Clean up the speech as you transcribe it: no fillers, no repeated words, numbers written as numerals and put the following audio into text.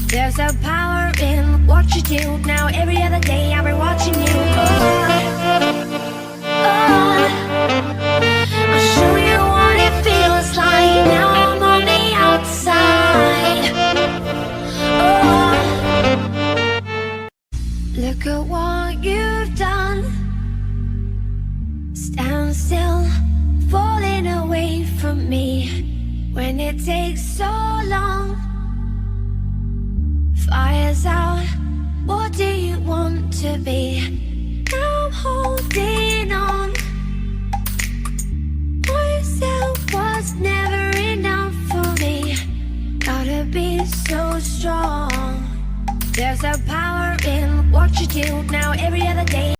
There's a power in what you do. Now every other day I've been watching you. I'll show you what it feels like. Now I'm on the outside. Look at what you've done. Stand still, falling away from me. When it takes so long. Fire's out, what do you want to be? Now I'm holding on. Myself was never enough for me. Gotta be so strong. There's a power in what you do. Now every other day